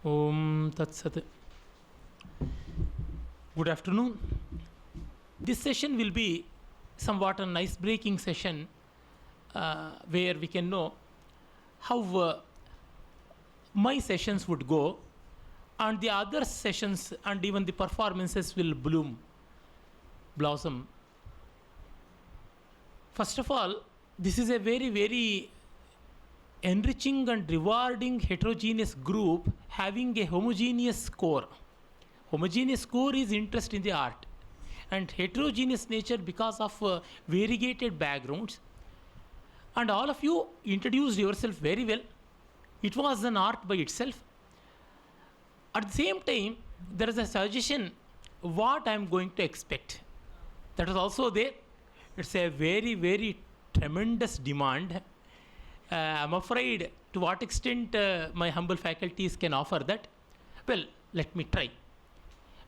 Om Tat Sat. Good afternoon. This session will be somewhat an ice breaking session where we can know how my sessions would go, and the other sessions and even the performances will blossom. First of all, this is a very, very enriching and rewarding heterogeneous group having a homogeneous core. Homogeneous core is interest in the art, and heterogeneous nature because of variegated backgrounds. And all of you introduced yourself very well. It was an art by itself. At the same time, there is a suggestion what I am going to expect. That is also there. It's a very, very tremendous demand. I'm afraid to what extent my humble faculties can offer that. Well, let me try.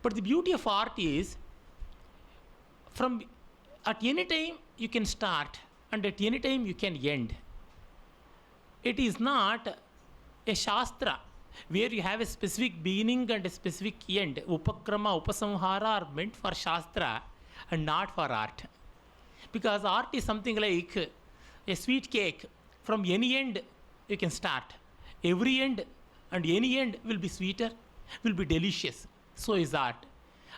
But the beauty of art is, from at any time you can start and at any time you can end. It is not a shastra where you have a specific beginning and a specific end. Upakrama, upasamhara are meant for shastra and not for art. Because art is something like a sweet cake. From any end you can start. Every end and any end will be sweeter, will be delicious. So is art.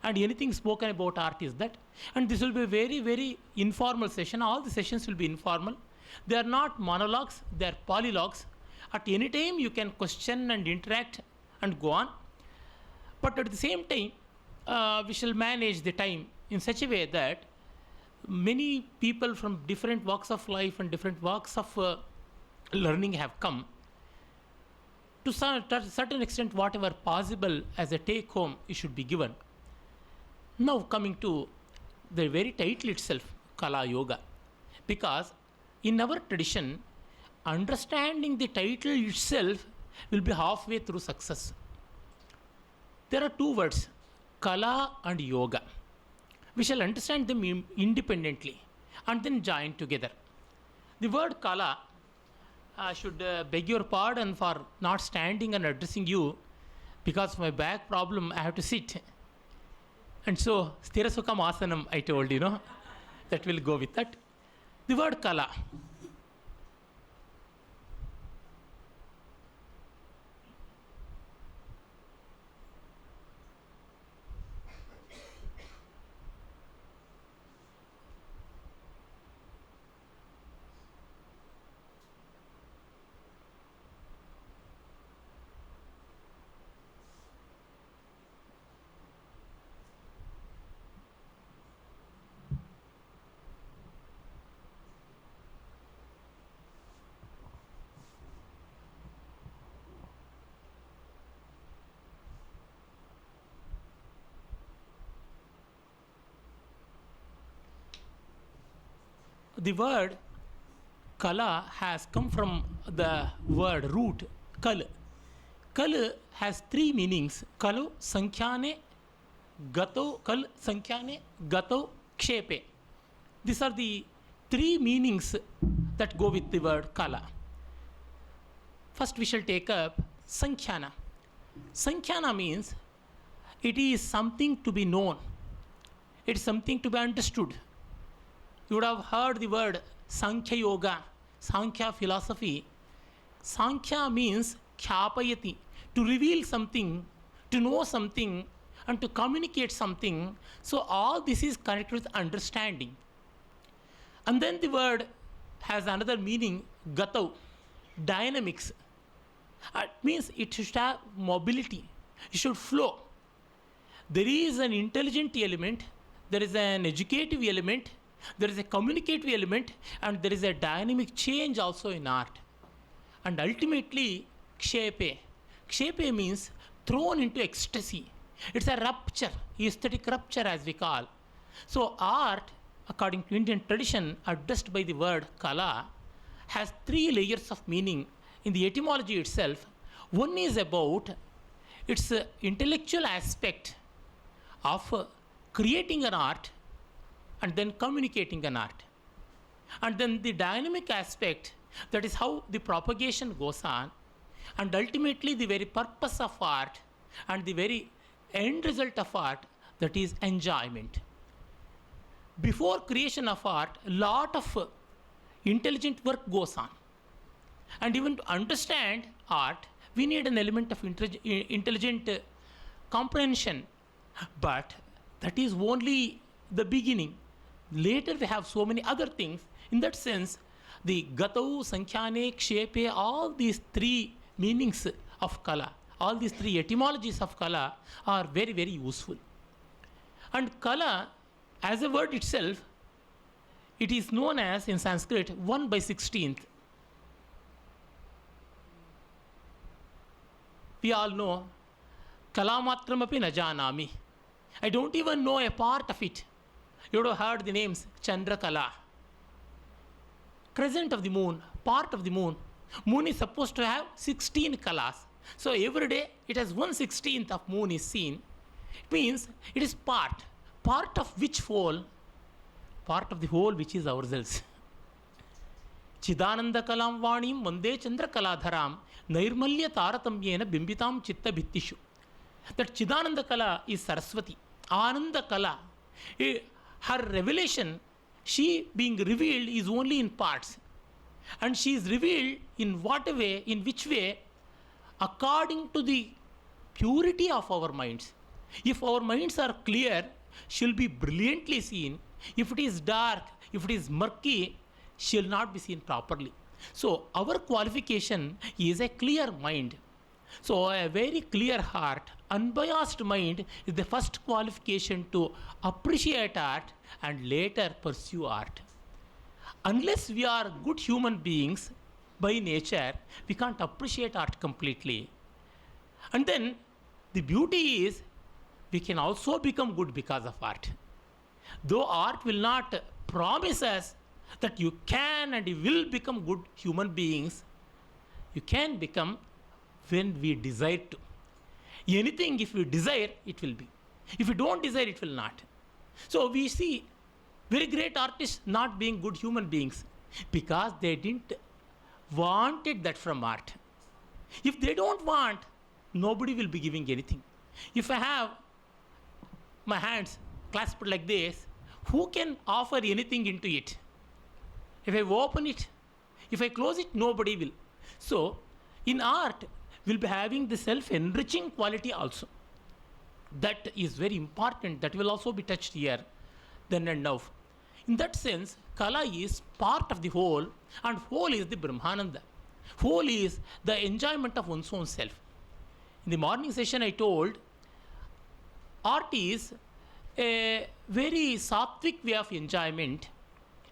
And anything spoken about art is that. And this will be a very, very informal session. All the sessions will be informal. They are not monologues, they are polylogues. At any time you can question and interact and go on. But at the same time, we shall manage the time in such a way that many people from different walks of life and different walks of learning have come. To a certain extent, whatever possible as a take home, it should be given. Now coming to the very title itself, Kalayoga. Because in our tradition, understanding the title itself will be halfway through success. There are two words, Kala and Yoga. We shall understand them independently and then join together. The word Kala, I should beg your pardon for not standing and addressing you, because of my back problem I have to sit. And so, Sthirasukam Asanam, I told you, that will go with that. The word Kala. The word Kala has come from the word root Kal. Kal has three meanings. Kalu, Sankhyaane, Gato, Kal, Sankhyaane, Gato, Kshepe. These are the three meanings that go with the word Kala. First we shall take up Sankhyana. Sankhyana means it is something to be known. It is something to be understood. You would have heard the word Sankhya Yoga, Sankhya philosophy. Sankhya means khyapayati, to reveal something, to know something, and to communicate something. So all this is connected with understanding. And then the word has another meaning, Gatau, dynamics. It means it should have mobility, it should flow. There is an intelligent element, there is an educative element, there is a communicative element, and there is a dynamic change also in art. And ultimately, Kshepe. Kshepe means thrown into ecstasy. It's a rupture, aesthetic rupture as we call. So art, according to Indian tradition, addressed by the word Kala, has three layers of meaning in the etymology itself. One is about its intellectual aspect of creating an art and then communicating an art. And then the dynamic aspect, that is how the propagation goes on. And ultimately, the very purpose of art and the very end result of art, that is enjoyment. Before creation of art, a lot of intelligent work goes on. And even to understand art, we need an element of intelligent comprehension. But that is only the beginning. Later, we have so many other things. In that sense, the Gatau, Sankhyanek, Kshepe, all these three meanings of Kala, all these three etymologies of Kala are very, very useful. And Kala, as a word itself, it is known as in Sanskrit 1 by 16th. We all know Kalamatram na janami. I don't even know a part of it. You would have heard the names Chandra Kala. Crescent of the moon, part of the moon. Moon is supposed to have 16 kalas. So every day it has 1/16th of moon is seen. It means it is part. Part of which whole? Part of the whole which is ourselves. Chidananda kalam vanim vande chandra kaladharam nirmalya taratamyena bimbitam chitta bhittishu. That Chidananda Kala is Saraswati. Ananda Kala. Her revelation, she being revealed is only in parts. And she is revealed in what way, in which way? According to the purity of our minds. If our minds are clear, she will be brilliantly seen. If it is dark, if it is murky, she will not be seen properly. So our qualification is a clear mind. So a very clear heart, unbiased mind is the first qualification to appreciate art and later pursue art. Unless we are good human beings by nature, we can't appreciate art completely. And then the beauty is we can also become good because of art. Though art will not promise us that you can and you will become good human beings, you can become when we desire to. Anything, if we desire, it will be. If we don't desire, it will not. So we see very great artists not being good human beings because they didn't wanted that from art. If they don't want, nobody will be giving anything. If I have my hands clasped like this, who can offer anything into it? If I open it, if I close it, nobody will. So in art, we'll be having the self-enriching quality also. That is very important. That will also be touched here, then and now. In that sense, Kala is part of the whole, and whole is the Brahmananda. Whole is the enjoyment of one's own self. In the morning session, I told art is a very sattvic way of enjoyment.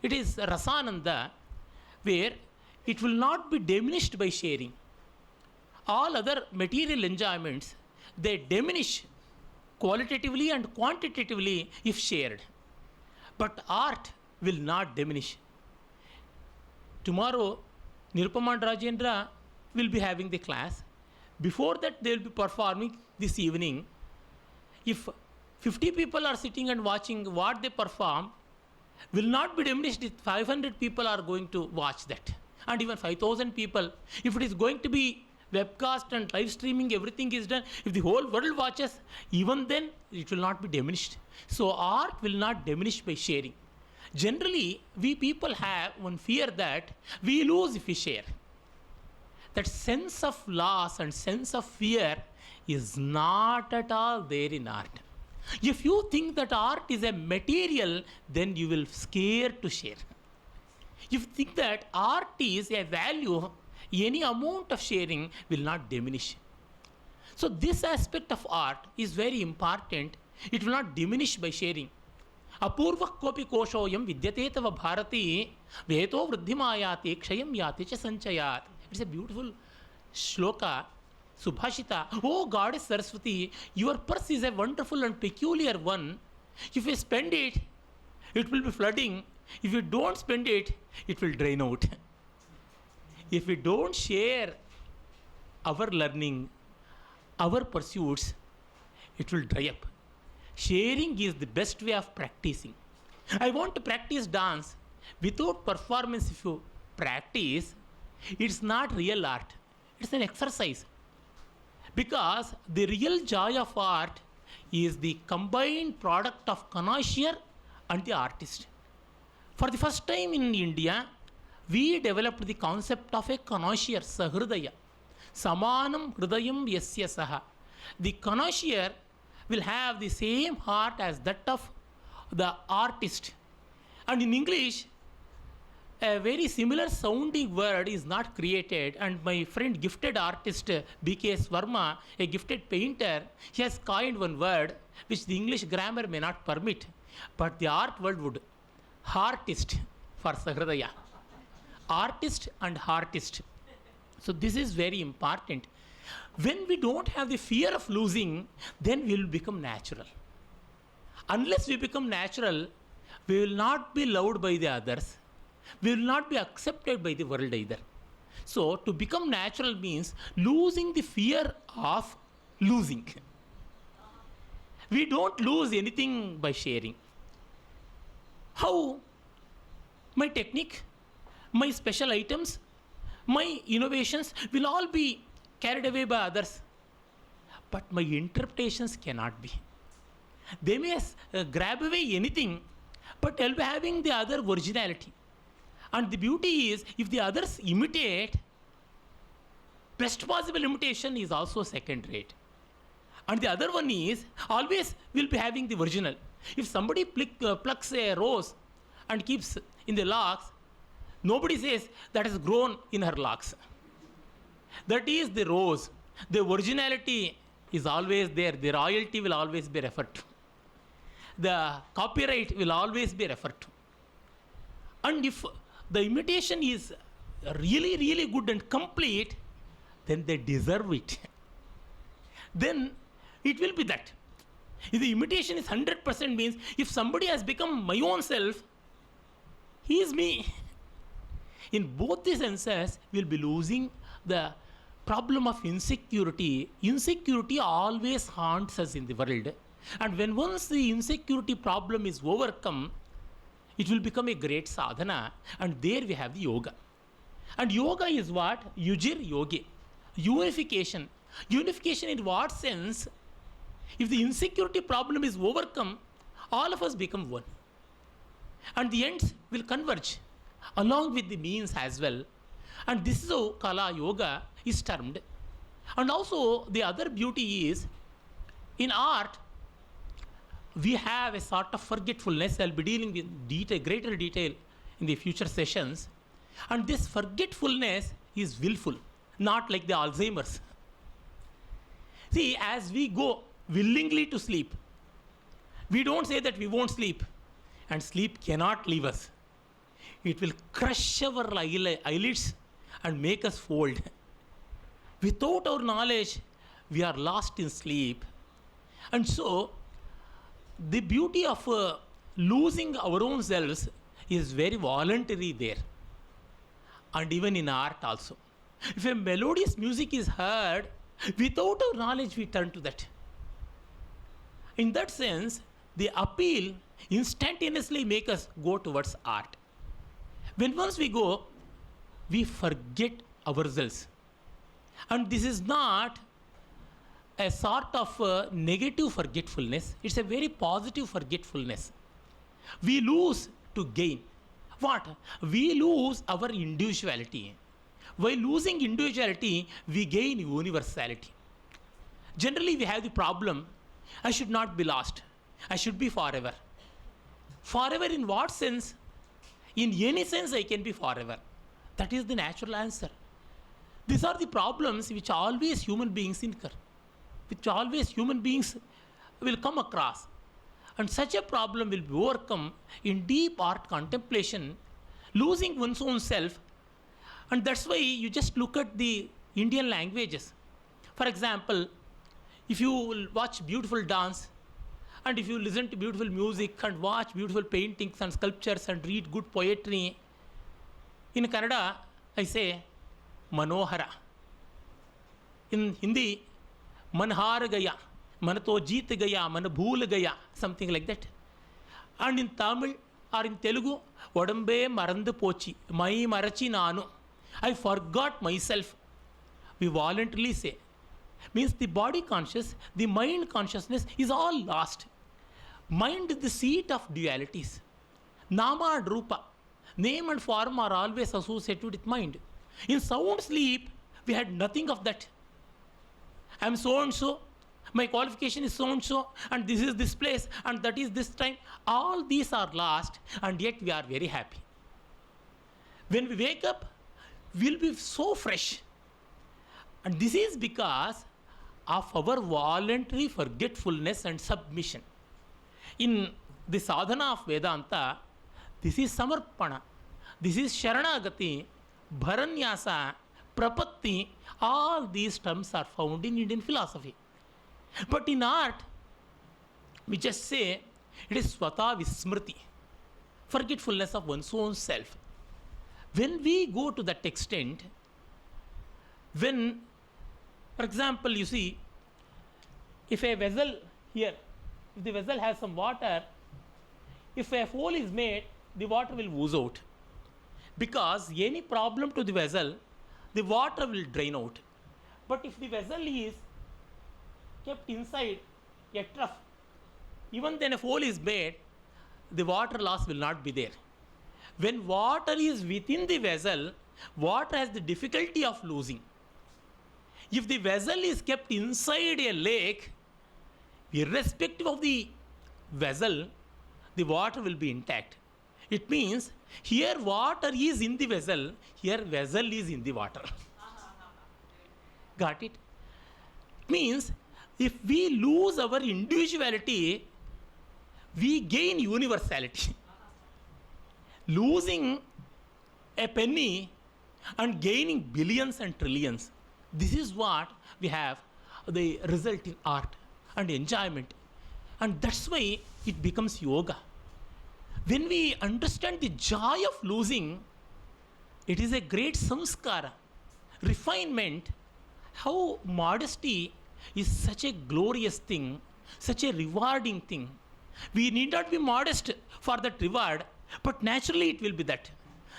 It is Rasananda, where it will not be diminished by sharing. All other material enjoyments, they diminish qualitatively and quantitatively if shared. But art will not diminish. Tomorrow, Nirupama and Rajendra will be having the class. Before that, they will be performing this evening. If 50 people are sitting and watching what they perform, will not be diminished if 500 people are going to watch that. And even 5,000 people, if it is going to be webcast and live streaming, everything is done. If the whole world watches, even then it will not be diminished. So art will not diminish by sharing. Generally, we people have one fear that we lose if we share. That sense of loss and sense of fear is not at all there in art. If you think that art is a material, then you will scare to share. If you think that art is a value, any amount of sharing will not diminish. So this aspect of art is very important. It will not diminish by sharing. Apurva kopi koshoyam vidyate tava bharati veto vruddhimayati kshayam yati cha sanchayat. It's a beautiful shloka, subhashita. Oh Goddess Saraswati, your purse is a wonderful and peculiar one. If you spend it, it will be flooding. If you don't spend it, it will drain out. If we don't share our learning, our pursuits, it will dry up. Sharing is the best way of practicing. I want to practice dance. Without performance, if you practice, it's not real art. It's an exercise. Because the real joy of art is the combined product of connoisseur and the artist. For the first time in India, we developed the concept of a connoisseur, sahridaya. Samanam hridayam yasya saha. The connoisseur will have the same heart as that of the artist. And in English, a very similar sounding word is not created, and my friend gifted artist B.K.S. Verma, a gifted painter, he has coined one word which the English grammar may not permit, but the art world would. Heartist for Sahridaya. Artist and heartist. So this is very important. When we don't have the fear of losing, then we will become natural. Unless we become natural, we will not be loved by the others. We will not be accepted by the world either. So, to become natural means losing the fear of losing. We don't lose anything by sharing. How? My technique, my special items, my innovations will all be carried away by others. But my interpretations cannot be. They may grab away anything, but I'll be having the other originality. And the beauty is, if the others imitate, best possible imitation is also second rate. And the other one is, always will be having the original. If somebody plucks a rose and keeps in the locks, nobody says that has grown in her locks. That is the rose. The originality is always there. The royalty will always be referred to. The copyright will always be referred to. And if the imitation is really, really good and complete, then they deserve it. Then it will be that. If the imitation is 100% means, if somebody has become my own self, he is me. In both the senses, we will be losing the problem of insecurity. Insecurity always haunts us in the world. And when once the insecurity problem is overcome, it will become a great sadhana, and there we have the yoga. And yoga is what? Yujir yogi. Unification. Unification in what sense? If the insecurity problem is overcome, all of us become one. And the ends will converge along with the means as well. And this is how Kalayoga is termed. And also the other beauty is, in art, we have a sort of forgetfulness. I'll be dealing with greater detail in the future sessions. And this forgetfulness is willful, not like the Alzheimer's. See, as we go willingly to sleep, we don't say that we won't sleep, and sleep cannot leave us. It will crush our eyelids and make us fold. Without our knowledge, we are lost in sleep. And so, the beauty of losing our own selves is very voluntary there. And even in art also. If a melodious music is heard, without our knowledge we turn to that. In that sense, the appeal instantaneously makes us go towards art. When once we go, we forget ourselves. And this is not a sort of negative forgetfulness. It's a very positive forgetfulness. We lose to gain. What? We lose our individuality. By losing individuality, we gain universality. Generally, we have the problem, I should not be lost. I should be forever. Forever in what sense? In any sense, I can be forever. That is the natural answer. These are the problems which always human beings incur, which always human beings will come across. And such a problem will be overcome in deep art contemplation, losing one's own self. And that's why you just look at the Indian languages. For example, if you will watch beautiful dance, and if you listen to beautiful music and watch beautiful paintings and sculptures and read good poetry, in Kannada, I say, Manohara. In Hindi, Manhar Gaya, Manato Jeet Gaya, Mana Bhool Gaya, something like that. And in Tamil or in Telugu, Odambe Marandu Pochi, Mai Marachi Nanu. I forgot myself. We voluntarily say. Means the body conscious, the mind consciousness is all lost. Mind is the seat of dualities. Nama and Rupa, name and form are always associated with mind. In sound sleep, we had nothing of that. I am so and so, my qualification is so and so, and this is this place, and that is this time. All these are lost, and yet we are very happy. When we wake up, we'll be so fresh. And this is because of our voluntary forgetfulness and submission. In the sadhana of Vedanta, this is samarpana, this is sharanagati, bharanyasa, prapatti. All these terms are found in Indian philosophy. But in art, we just say it is swata vismriti, forgetfulness of one's own self. When we go to that extent, when, for example, you see, if a vessel here, if the vessel has some water, if a hole is made, the water will ooze out. Because any problem to the vessel, the water will drain out. But if the vessel is kept inside a trough, even then a hole is made, the water loss will not be there. When water is within the vessel, water has the difficulty of losing. If the vessel is kept inside a lake, irrespective of the vessel, the water will be intact. It means here water is in the vessel, here vessel is in the water. Got it? Means if we lose our individuality, we gain universality. Losing a penny and gaining billions and trillions. This is what we have the result in art and enjoyment. And that's why it becomes yoga. When we understand the joy of losing, it is a great samskara, refinement, how modesty is such a glorious thing, such a rewarding thing. We need not be modest for that reward, but naturally it will be that.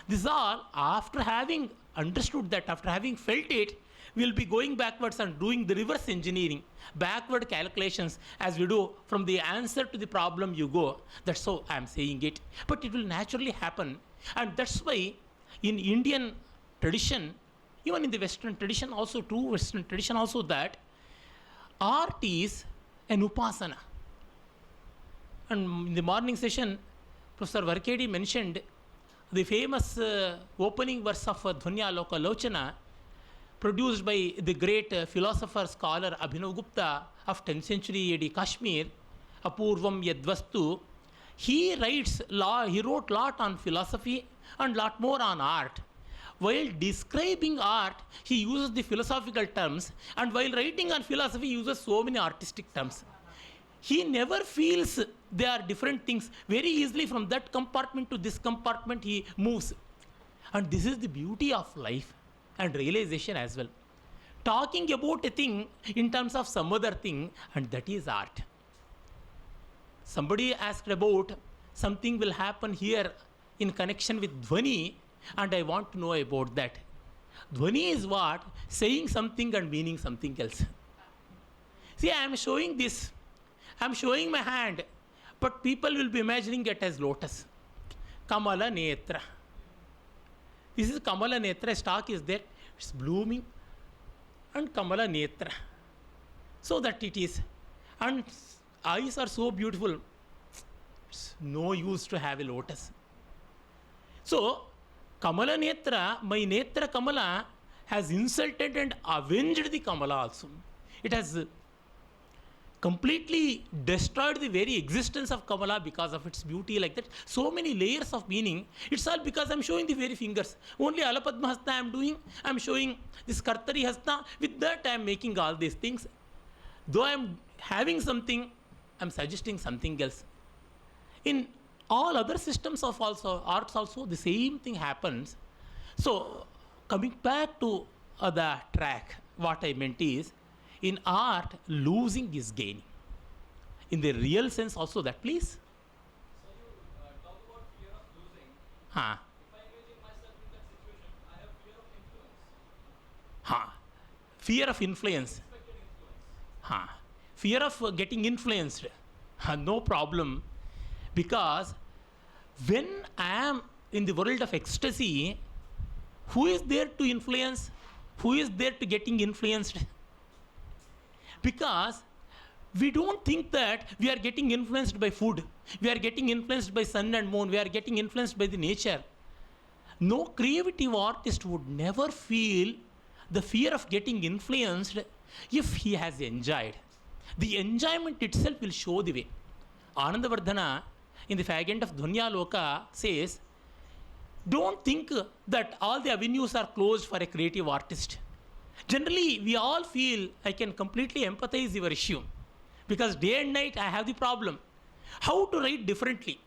This is all after having understood that, after having felt it, we will be going backwards and doing the reverse engineering, backward calculations as we do from the answer to the problem you go. That's how I am saying it. But it will naturally happen. And that's why in Indian tradition, even in the Western tradition also, true Western tradition also, that art is an upasana. And in the morning session, Professor Varkedi mentioned the famous opening verse of Dhvanyaloka Lochana, produced by the great philosopher scholar Abhinav Gupta of 10th century AD Kashmir, Apurvam Yadvastu. He wrote lot on philosophy and lot more on art. While describing art, he uses the philosophical terms, and while writing on philosophy, he uses so many artistic terms. He never feels they are different things. Very easily from that compartment to this compartment he moves. And this is the beauty of life and realization as well. Talking about a thing in terms of some other thing, and that is art. Somebody asked about something will happen here in connection with Dhvani, and I want to know about that. Dhvani is what? Saying something and meaning something else. See, I am showing this. I am showing my hand, but people will be imagining it as lotus. Kamala Netra. This is Kamala Netra, stalk is there, it's blooming, and Kamala Netra. So that it is. And eyes are so beautiful, it's no use to have a lotus. So, Kamala Netra, my Netra Kamala, has insulted and avenged the Kamala also. It has completely destroyed the very existence of Kamala because of its beauty like that. So many layers of meaning. It's all because I'm showing the very fingers. Only Alapadma Hasta I'm doing. I'm showing this Kartari Hasta. With that I'm making all these things. Though I'm having something, I'm suggesting something else. In all other systems of also, arts also, the same thing happens. So coming back to the track, what I meant is, in art, losing is gaining. In the real sense also that, please. So you talk about fear of losing. Huh. If I imagine myself in that situation, I have fear of influence. Huh. Fear of influence. Unexpected influence. Huh. Fear of getting influenced. No problem. Because when I am in the world of ecstasy, who is there to influence? Who is there to getting influenced? Because we don't think that we are getting influenced by food. We are getting influenced by sun and moon. We are getting influenced by the nature. No creative artist would never feel the fear of getting influenced if he has enjoyed. The enjoyment itself will show the way. Anandavardhana, in the fragment of Dhvanyaloka, says, don't think that all the avenues are closed for a creative artist. Generally, we all feel, I can completely empathize your issue. Because day and night, I have the problem. How to write differently?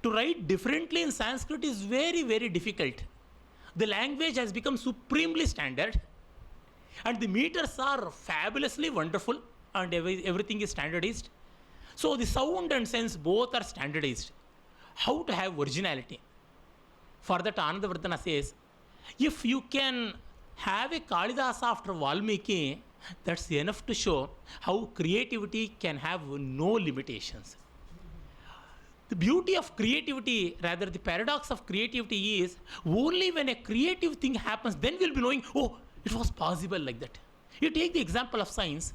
To write differently in Sanskrit is very, very difficult. The language has become supremely standard. And the meters are fabulously wonderful. And everything is standardized. So the sound and sense both are standardized. How to have originality? For that, Anandavardhana says, if you can have a Kalidasa after Valmiki, that's enough to show how creativity can have no limitations. The beauty of creativity, rather the paradox of creativity is, only when a creative thing happens, then we'll be knowing, oh, it was possible like that. You take the example of science.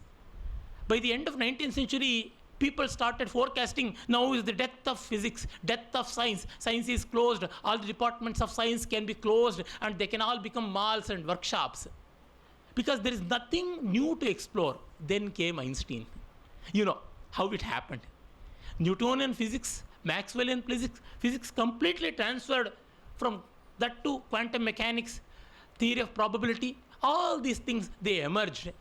By the end of 19th century, people started forecasting, now is the death of physics, death of science. Science is closed. All the departments of science can be closed and they can all become malls and workshops. Because there is nothing new to explore. Then came Einstein. You know how it happened. Newtonian physics, Maxwellian physics completely transferred from that to quantum mechanics, theory of probability. All these things, they emerged.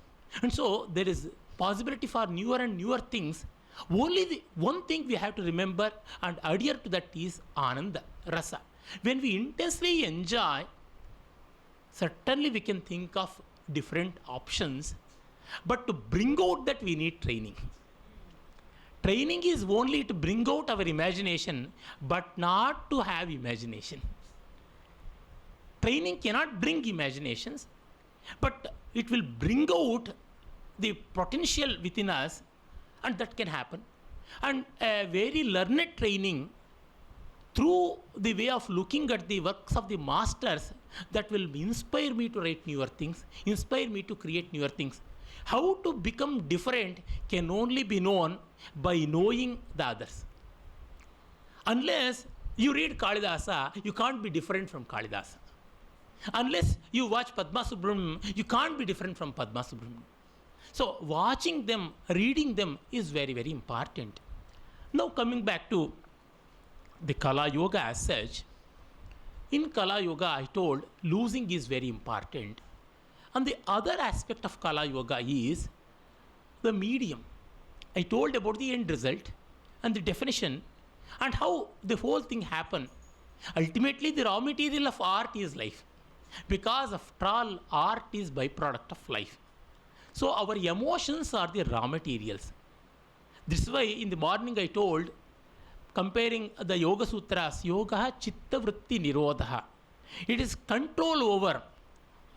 And so there is possibility for newer and newer things. Only the one thing we have to remember and adhere to that is Ananda, Rasa. When we intensely enjoy, certainly we can think of different options. But to bring out that, we need training. Training is only to bring out our imagination, but not to have imagination. Training cannot bring imaginations, but it will bring out the potential within us, and that can happen. And a very learned training through the way of looking at the works of the masters, that will inspire me to write newer things, inspire me to create newer things. How to become different can only be known by knowing the others. Unless you read Kalidasa, you can't be different from Kalidasa. Unless you watch Padma Subramanian, you can't be different from Padma Subramanian. So watching them, reading them is very, very important. Now coming back to the Kalayoga as such, in Kalayoga I told losing is very important. And the other aspect of Kalayoga is the medium. I told about the end result and the definition and how the whole thing happened. Ultimately, the raw material of art is life. Because after all, art is byproduct of life. So our emotions are the raw materials. This is why in the morning I told, comparing the Yoga Sutras, Yoga Chitta Vritti Nirodha. It is control over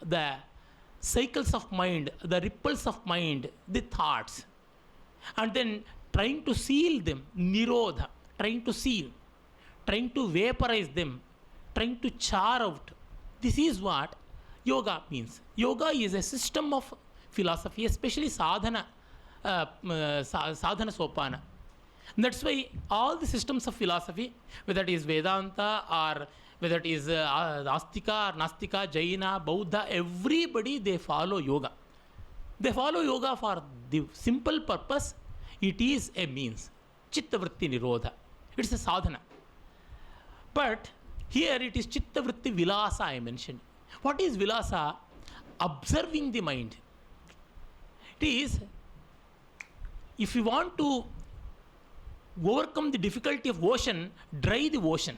the cycles of mind, the ripples of mind, the thoughts. And then trying to seal them, Nirodha, trying to seal, trying to vaporize them, trying to char out. This is what yoga means. Yoga is a system of philosophy, especially sadhana, sadhana sopana. And that's why all the systems of philosophy, whether it is Vedanta or whether it is Astika, Nastika, Jaina, Buddha, everybody, they follow yoga. They follow yoga for the simple purpose, it is a means. Chitta Vritti Nirodha. It's a sadhana. But here it is Chitta Vritti Vilasa I mentioned. What is Vilasa? Observing the mind. It is, if you want to overcome the difficulty of ocean, dry the ocean.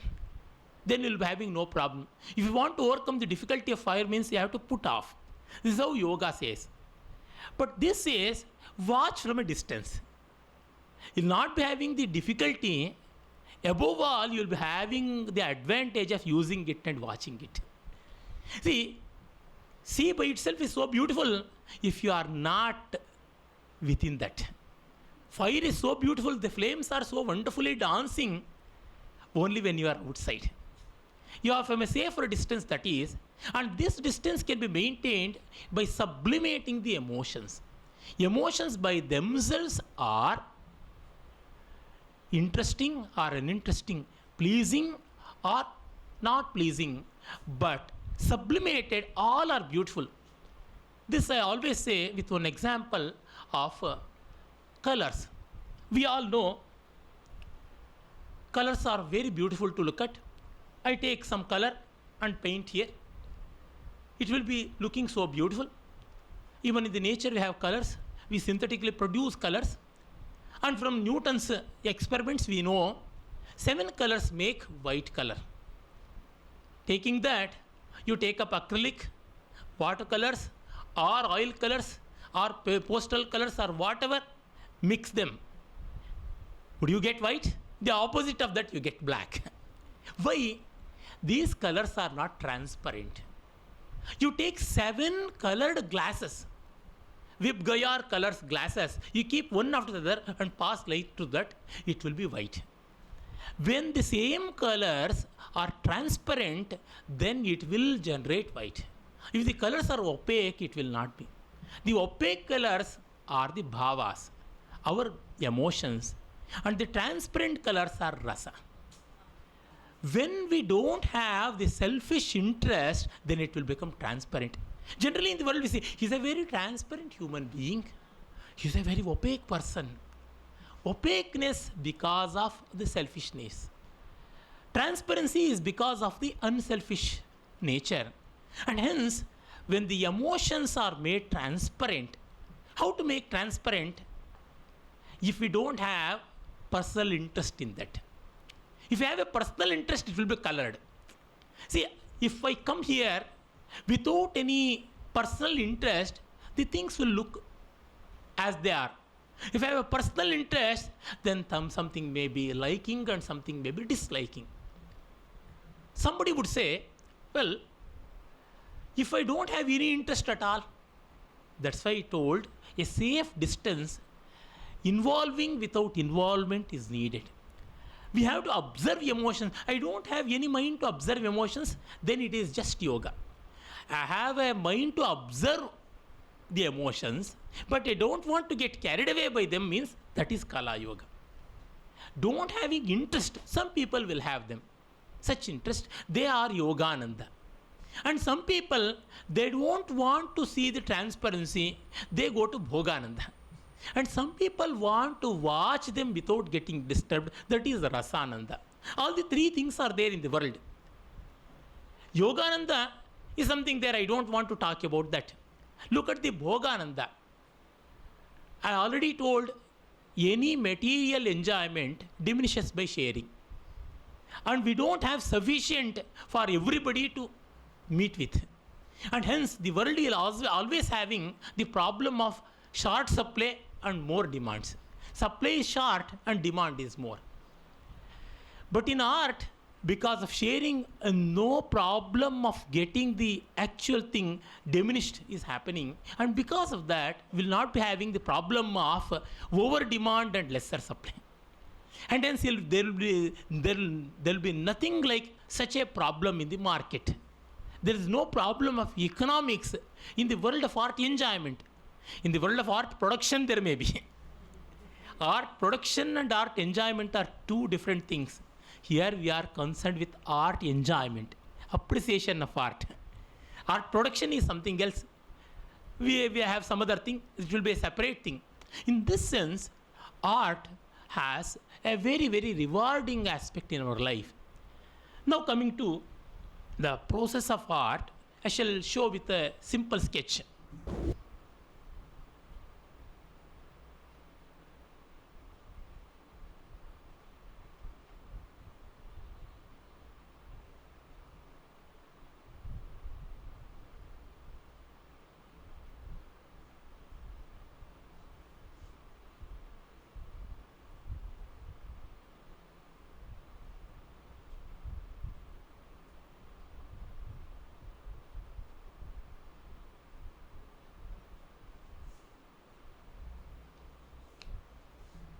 Then you'll be having no problem. If you want to overcome the difficulty of fire, means you have to put off. This is how yoga says. But this says, watch from a distance. You'll not be having the difficulty. Above all, you'll be having the advantage of using it and watching it. See, sea by itself is so beautiful if you are not within that. Fire is so beautiful, the flames are so wonderfully dancing only when you are outside. You are from a safer distance, that is, and this distance can be maintained by sublimating the emotions. Emotions by themselves are interesting or uninteresting, pleasing or not pleasing, but sublimated, all are beautiful. This I always say with one example of colors. We all know colors are very beautiful to look at. I take some color and paint here. It will be looking so beautiful. Even in the nature we have colors. We synthetically produce colors. And from Newton's experiments we know 7 colors make white color. Taking that, you take up acrylic, watercolors, or oil colors, or postal colors, or whatever, mix them. Would you get white? The opposite of that, you get black. Why? These colors are not transparent. You take 7 colored glasses, Vibgayar colors glasses, you keep one after the other and pass light to that, it will be white. When the same colors are transparent, then it will generate white. If the colors are opaque, it will not be. The opaque colors are the bhavas, our emotions, and the transparent colors are rasa. When we don't have the selfish interest, then it will become transparent. Generally in the world we see, he's a very transparent human being. He's a very opaque person. Opaqueness because of the selfishness. Transparency is because of the unselfish nature. And hence, when the emotions are made transparent, how to make transparent if we don't have personal interest in that? If you have a personal interest, it will be colored. See, if I come here without any personal interest, the things will look as they are. If I have a personal interest, then something may be liking and something may be disliking. Somebody would say, well, if I don't have any interest at all, that's why I told a safe distance involving without involvement is needed. We have to observe emotions. I don't have any mind to observe emotions, then it is just yoga. I have a mind to observe the emotions, but I don't want to get carried away by them, means that is Kalayoga. Don't having interest, some people will have them. Such interest, they are Yogananda. And some people, they don't want to see the transparency, they go to Bhogananda. And some people want to watch them without getting disturbed, that is Rasananda. All the 3 things are there in the world. Yogananda is something there, I don't want to talk about that. Look at the Bhogananda. I already told, any material enjoyment diminishes by sharing. And we don't have sufficient for everybody to meet with. And hence the world is always having the problem of short supply and more demands. Supply is short and demand is more. But in art, because of sharing, no problem of getting the actual thing diminished is happening, and because of that will not be having the problem of over demand and lesser supply. And hence there will be nothing like such a problem in the market. There is no problem of economics in the world of art enjoyment. In the world of art production there may be. Art production and art enjoyment are 2 different things. Here we are concerned with art enjoyment, appreciation of art. Art production is something else. We have some other thing, it will be a separate thing. In this sense, art has a very, very rewarding aspect in our life. Now coming to the process of art, I shall show with a simple sketch.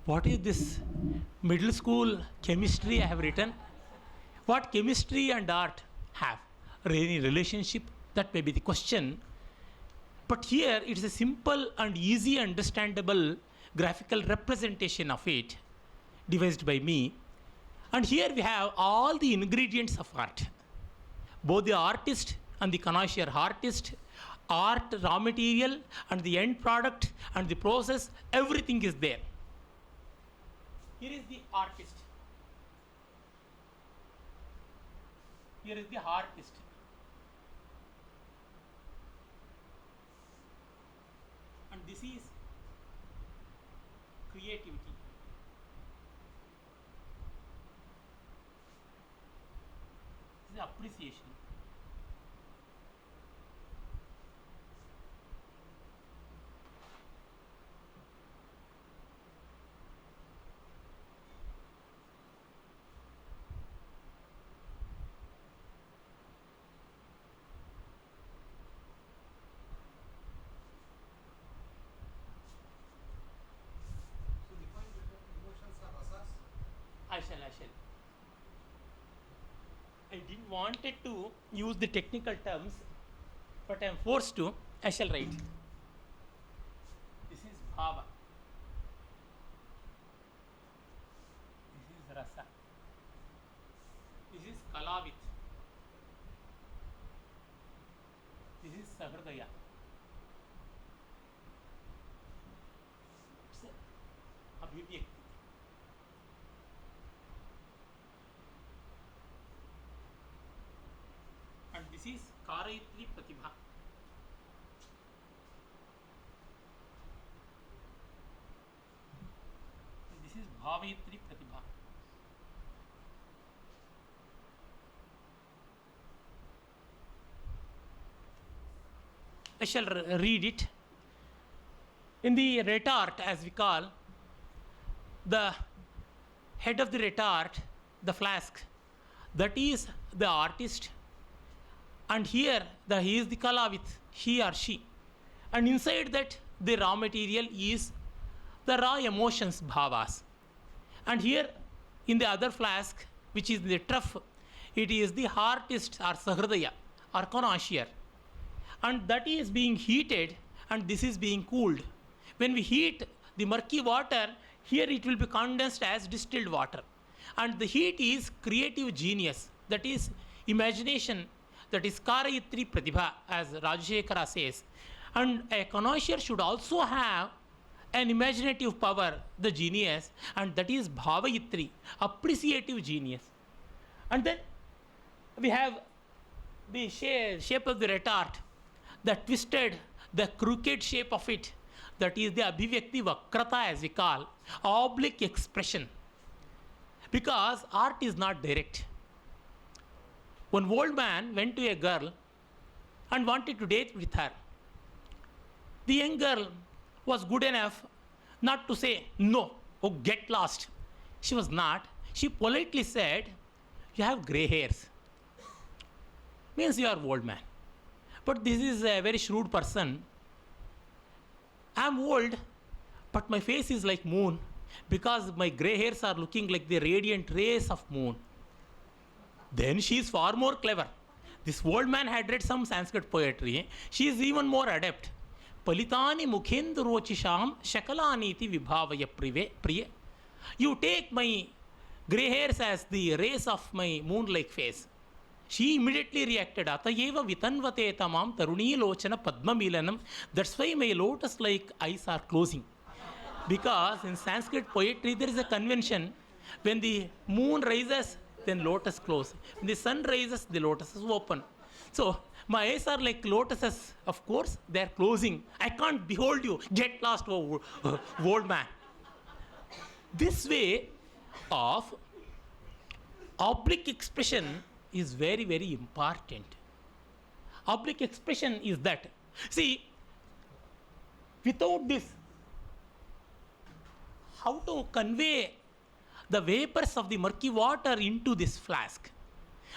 what is this middle school chemistry I have written? What chemistry and art have? Any relationship? That may be the question. But here it is a simple and easy understandable graphical representation of it devised by me. And here we have all the ingredients of art. Both the artist and the connoisseur artist, art raw material and the end product and the process, everything is there. Here is the artist. Here is the artist. And this is creativity. This is appreciation. So define different emotions are asserts. I shall. I didn't wanted to use the technical terms, but I am forced to. I shall write. This is bhava. This is rasa. This is kalavit. This is sahridaya. It's a abhivyakti. And this is karayatri pratibha. And this is bhavayatri pratibha. I shall read it. In the retort, as we call, the head of the retort, the flask, that is the artist. And here he is the kalavit, he or she. And inside that the raw material is the raw emotions, bhavas. And here in the other flask, which is the trough, it is the artist or sahridaya or connoisseur. And that is being heated and this is being cooled. When we heat the murky water, here it will be condensed as distilled water. And the heat is creative genius, that is imagination, that is karayatri pratibha, as Rajashekara says. And a connoisseur should also have an imaginative power, the genius, and that is bhavayatri, appreciative genius. And then we have the shape of the retort, the twisted, the crooked shape of it, that is the abhivyakti vakrata, as we call, oblique expression. Because art is not direct. One old man went to a girl and wanted to date with her. The young girl was good enough not to say, no, oh, get lost. She was not. She politely said, you have grey hairs. Means you are old man. But this is a very shrewd person. I am old, but my face is like moon because my grey hairs are looking like the radiant rays of moon. Then she is far more clever. This old man had read some Sanskrit poetry. She is even more adept. Palitani mukhendurochisham shakalaniti vibhavaya priya. You take my grey hairs as the rays of my moon-like face. She immediately reacted, Atayeva vitanvate tamam taruni lochana padma milanam. That's why my lotus-like eyes are closing. Because in Sanskrit poetry there is a convention, when the moon rises, then lotus close. When the sun rises, the lotus is open. So my eyes are like lotuses. Of course, they are closing. I can't behold you. Get lost, oh, old man. This way of oblique expression is very, very important. Oblique expression is that. See, without this, how to convey the vapors of the murky water into this flask?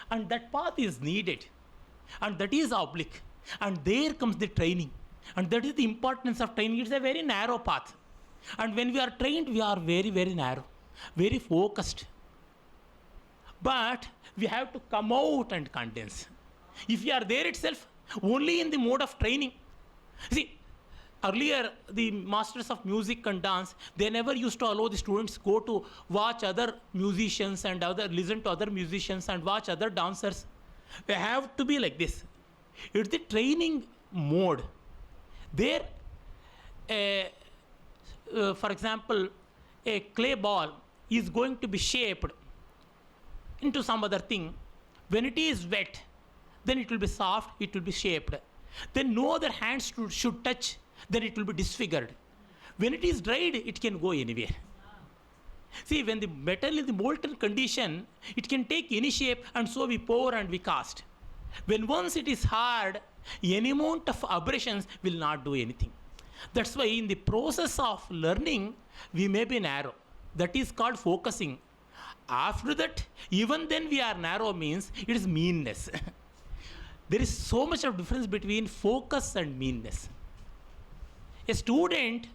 And that path is needed. And that is oblique. And there comes the training. And that is the importance of training. It's a very narrow path. And when we are trained, we are very, very narrow, very focused. But we have to come out and condense. If we are there itself, only in the mode of training. See, earlier the masters of music and dance, they never used to allow the students go to watch other musicians and listen to other musicians and watch other dancers. They have to be like this. It's the training mode. There, for example, a clay ball is going to be shaped into some other thing. When it is wet, then it will be soft, it will be shaped. Then no other hands should touch, then it will be disfigured. When it is dried, it can go anywhere. See, when the metal is in the molten condition, it can take any shape, and so we pour and we cast. When once it is hard, any amount of aberrations will not do anything. That's why in the process of learning, we may be narrow. That is called focusing. After that, even then we are narrow means it is meanness. There is so much of difference between focus and meanness. A student,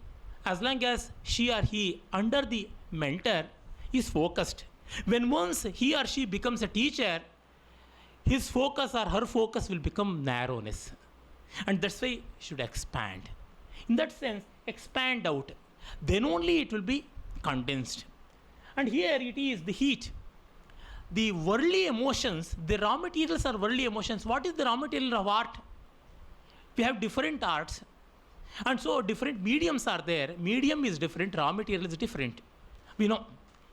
as long as she or he under the mentor is focused, when once he or she becomes a teacher, his focus or her focus will become narrowness. And that's why should expand. In that sense, expand out. Then only it will be condensed. And here it is the heat. The worldly emotions, the raw materials are worldly emotions. What is the raw material of art? We have different arts. And so different mediums are there. Medium is different, raw material is different. We know.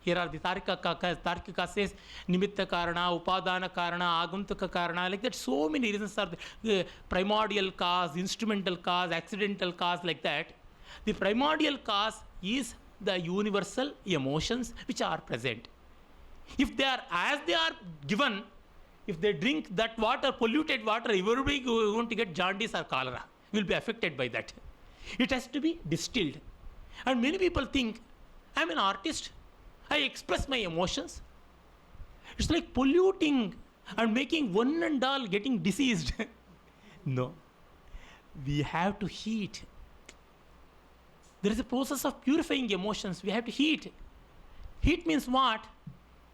Here are the Tarkika says, Nimitta Karana, Upadana Karana, Aguntaka Karana, like that. So many reasons are the primordial cause, instrumental cause, accidental cause, like that. The primordial cause is the universal emotions which are present. If they are as they are given, if they drink that water, polluted water, everybody is going to get jaundice or cholera, will be affected by that. It has to be distilled. And many people think, I'm an artist, I express my emotions. It's like polluting and making one and all getting diseased. No. We have to heat. There is a process of purifying emotions. We have to heat. Heat means what?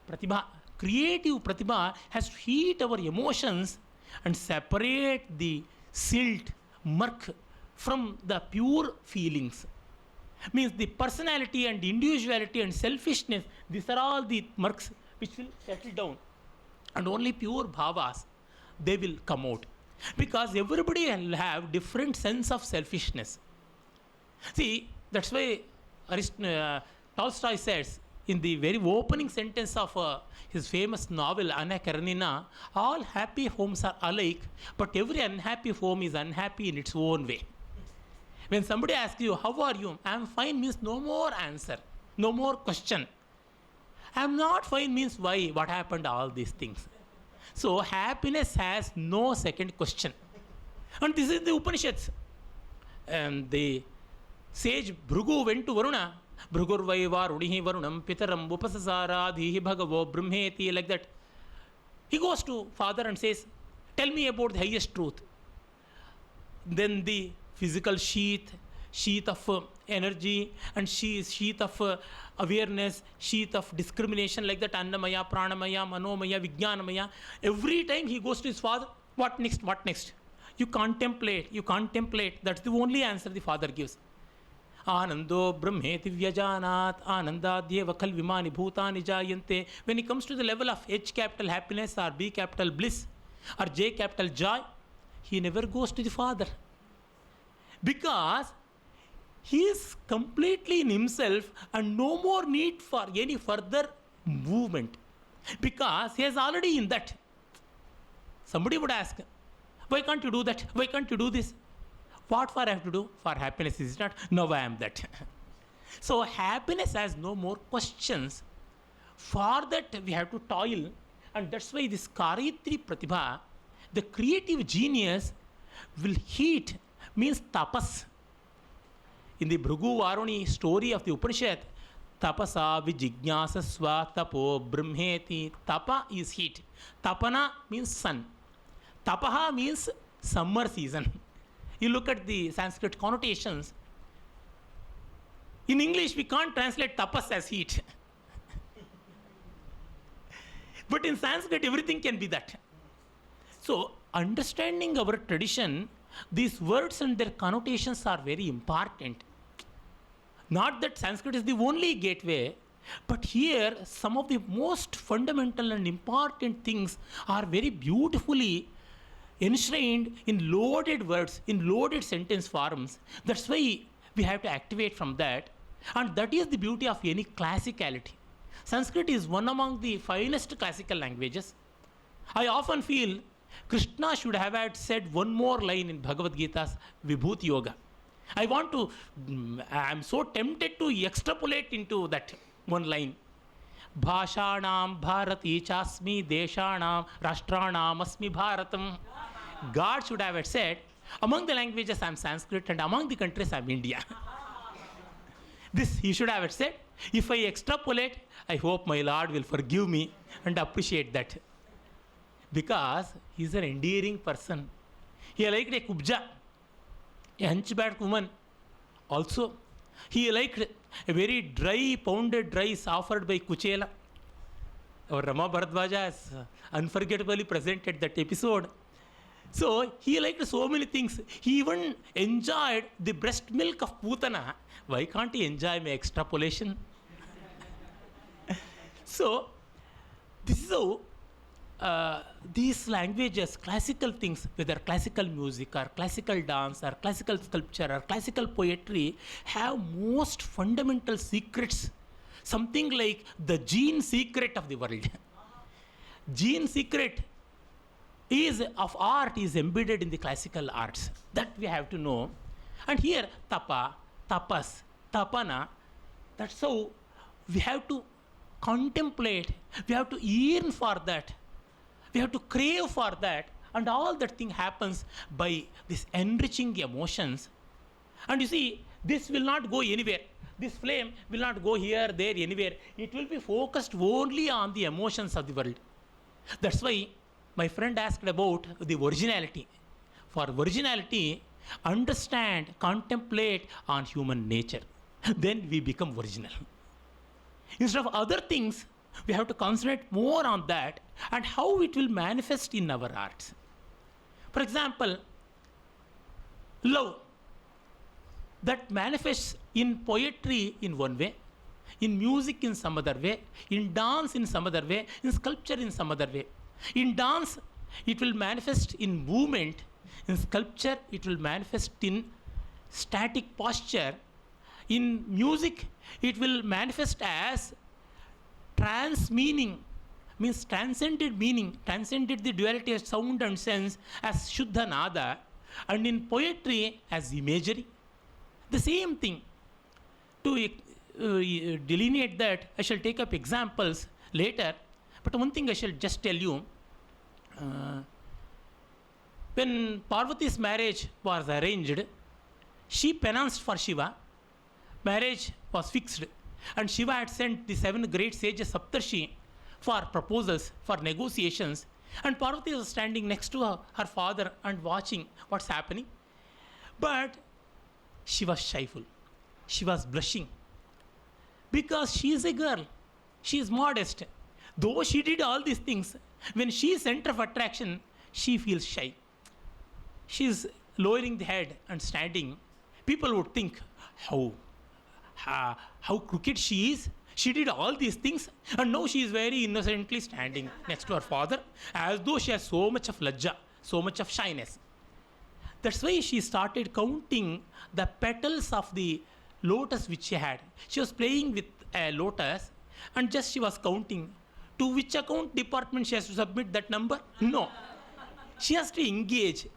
Pratibha. Creative pratibha has to heat our emotions and separate the silt, murk from the pure feelings. Means the personality and individuality and selfishness, these are all the murks which will settle down. And only pure bhavas, they will come out. Because everybody will have different sense of selfishness. See, that's why Tolstoy says in the very opening sentence of his famous novel Anna Karenina, all happy homes are alike, but every unhappy home is unhappy in its own way. When somebody asks you, how are you? I am fine means no more answer, no more question. I am not fine means why, what happened, all these things. So happiness has no second question. And this is the Upanishads. And the sage Bhrigu went to Varuna. Bhrugurvaiva Runihi Varunam Pitaram Upasasara Dhihi Bhagavo Brahmeti, like that. He goes to father and says, tell me about the highest truth. Then the physical sheath of energy and sheath of awareness, sheath of discrimination, like that, Annamaya, Pranamaya, Manomaya, Vijnanamaya. Every time he goes to his father, what next, what next? You contemplate, that's the only answer the father gives. Anando Brahmeti Vyajanat, Anandadyeva Khal Vimani Bhutani Jayante. When it comes to the level of H capital happiness or B capital bliss or J capital joy, he never goes to the father. Because he is completely in himself and no more need for any further movement. Because he is already in that. Somebody would ask, why can't you do that? Why can't you do this? What for I have to do? For happiness, is it not? Now I am that. So happiness has no more questions. For that we have to toil. And that's why this Karitri Pratibha, the creative genius, will heat, means tapas. In the Bhrigu Varuni story of the Upanishad, tapasa vijijñāsasva tapo brahmeti. Tapa is heat. Tapana means sun. Tapaha means summer season. You look at the Sanskrit connotations. In English, we can't translate tapas as heat. But in Sanskrit, everything can be that. So, understanding our tradition, these words and their connotations are very important. Not that Sanskrit is the only gateway, but here some of the most fundamental and important things are very beautifully enshrined in loaded words, in loaded sentence forms. That's why we have to activate from that. And that is the beauty of any classicality. Sanskrit is one among the finest classical languages. I often feel Krishna should have had said one more line in Bhagavad Gita's Vibhuti Yoga. I'm so tempted to extrapolate into that one line. Bhashanam Bharati Chasmi Deshanam Rashtranam Asmi Bharatam. God should have said, among the languages I am Sanskrit and among the countries I am India. This he should have said. If I extrapolate, I hope my Lord will forgive me and appreciate that. Because he is an endearing person. He liked a kubja, a hunchback woman. Also, he liked a very dry, pounded rice offered by Kuchela. Our Rama Bharadwaja has unforgettably presented that episode. So, he liked so many things. He even enjoyed the breast milk of Putana. Why can't he enjoy my extrapolation? So, this is how these languages, classical things, whether classical music or classical dance or classical sculpture or classical poetry, have most fundamental secrets. Something like the gene secret of the world. Gene secret of art is embedded in the classical arts. That we have to know. And here, tapa, tapas, tapana, that's how we have to contemplate, we have to yearn for that, we have to crave for that, and all that thing happens by this enriching emotions. And you see, this will not go anywhere. This flame will not go here, there, anywhere. It will be focused only on the emotions of the world. That's why my friend asked about the originality. For originality, understand, contemplate on human nature. Then we become original. Instead of other things, we have to concentrate more on that and how it will manifest in our arts. For example, love. That manifests in poetry in one way, in music in some other way, in dance in some other way, in sculpture in some other way. In dance, it will manifest in movement. In sculpture, it will manifest in static posture. In music, it will manifest as trans meaning, means transcended meaning, transcended the duality of sound and sense as Shuddha Nada, and in poetry as imagery. The same thing. To delineate that, I shall take up examples later, but one thing I shall just tell you. When Parvati's marriage was arranged, she penance for Shiva. Marriage was fixed, and Shiva had sent the 7 great sages Saptarshi for proposals, for negotiations, and Parvati was standing next to her father and watching what's happening. But she was shyful. She was blushing. Because she is a girl. She is modest. Though she did all these things, when she is center of attraction, she feels shy. She is lowering the head and standing. People would think, how crooked she is. She did all these things, and now she is very innocently standing next to her father, as though she has so much of lajja, so much of shyness. That's why she started counting the petals of the lotus which she had. She was playing with a lotus, and just she was counting. To which account department she has to submit that number? No. She has to engage.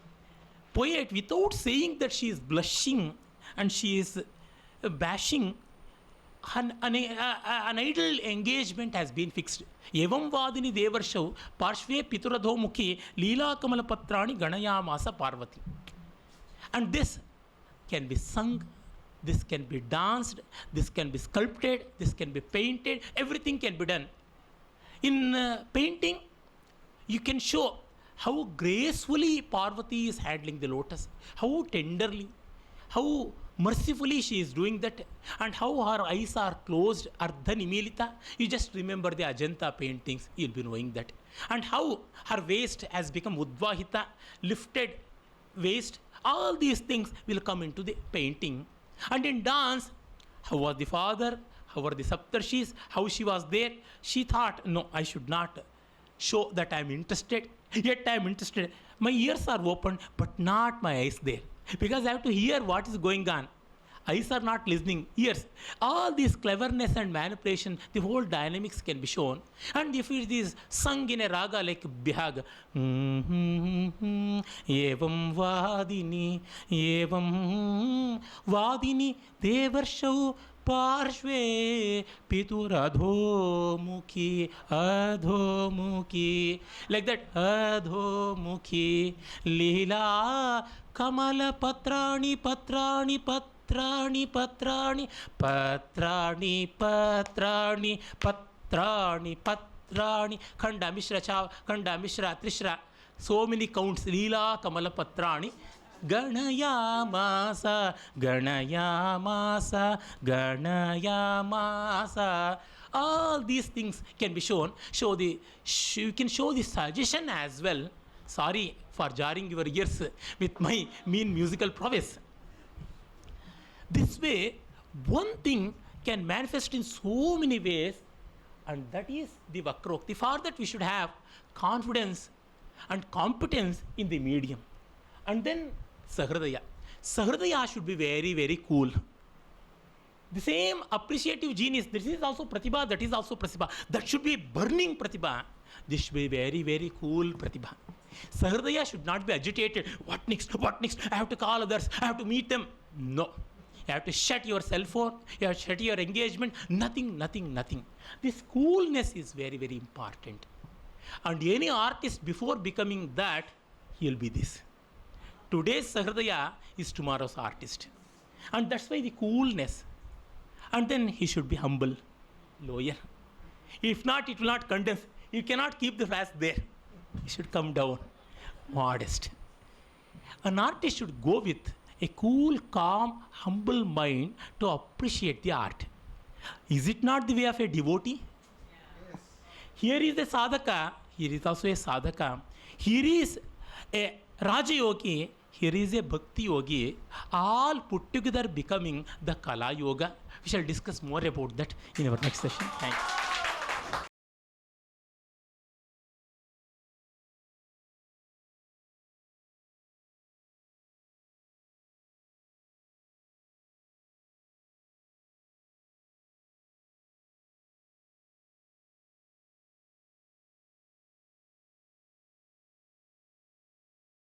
Poet, without saying that she is blushing and she is bashing, an idle engagement has been fixed. Evam vadini devarshau parshve pituradho mukhi leela kamala patrani ganayamasa Parvati. And this can be sung, this can be danced, this can be sculpted, this can be painted, everything can be done. In painting, you can show how gracefully Parvati is handling the lotus, how tenderly, how mercifully she is doing that, and how her eyes are closed, ardha nimilita. You just remember the Ajanta paintings, you'll be knowing that. And how her waist has become udvahita, lifted waist. All these things will come into the painting. And in dance, how was the father, how were the Saptarshis, how she was there. She thought, no, I should not show that I am interested, yet I am interested. My ears are open, but not my eyes there. Because I have to hear what is going on. Eyes are not listening, ears. All this cleverness and manipulation, the whole dynamics can be shown. And if it is sung in a raga like Bihag, evam vadini, devarshau parshve pitur adhomukhi, like that, adhomukhi, lila kamala patrani patrani patrani patrani patrani patrani patrani patrani khanda mishra chav khanda mishra trishra, so many counts, lila kamala patrani ganayamasa ganayamasa ganayamasa. All these things can be shown. You can show the suggestion as well. Sorry for jarring your ears with my mean musical prowess. This way, one thing can manifest in so many ways, and that is the Vakrokti. For that, we should have confidence and competence in the medium. And then Sahridaya. Sahridaya should be very, very cool. The same appreciative genius, this is also Pratibha, that is also Pratibha. That should be burning Pratibha. This should be very, very cool Pratibha. Sahridaya should not be agitated. What next? What next? I have to call others. I have to meet them. No. You have to shut your cell phone. You have to shut your engagement. Nothing, nothing, nothing. This coolness is very, very important. And any artist, before becoming that, he'll be this. Today's Sahridaya is tomorrow's artist. And that's why the coolness. And then he should be humble, lower. If not, it will not condense. You cannot keep the flask there. He should come down, modest. An artist should go with a cool, calm, humble mind to appreciate the art. Is it not the way of a devotee? Yes. Here is a sadhaka, here is also a sadhaka. Here is a Raja Yogi, here is a Bhakti Yogi, all put together becoming the Kalayoga. We shall discuss more about that in our next session. Thanks.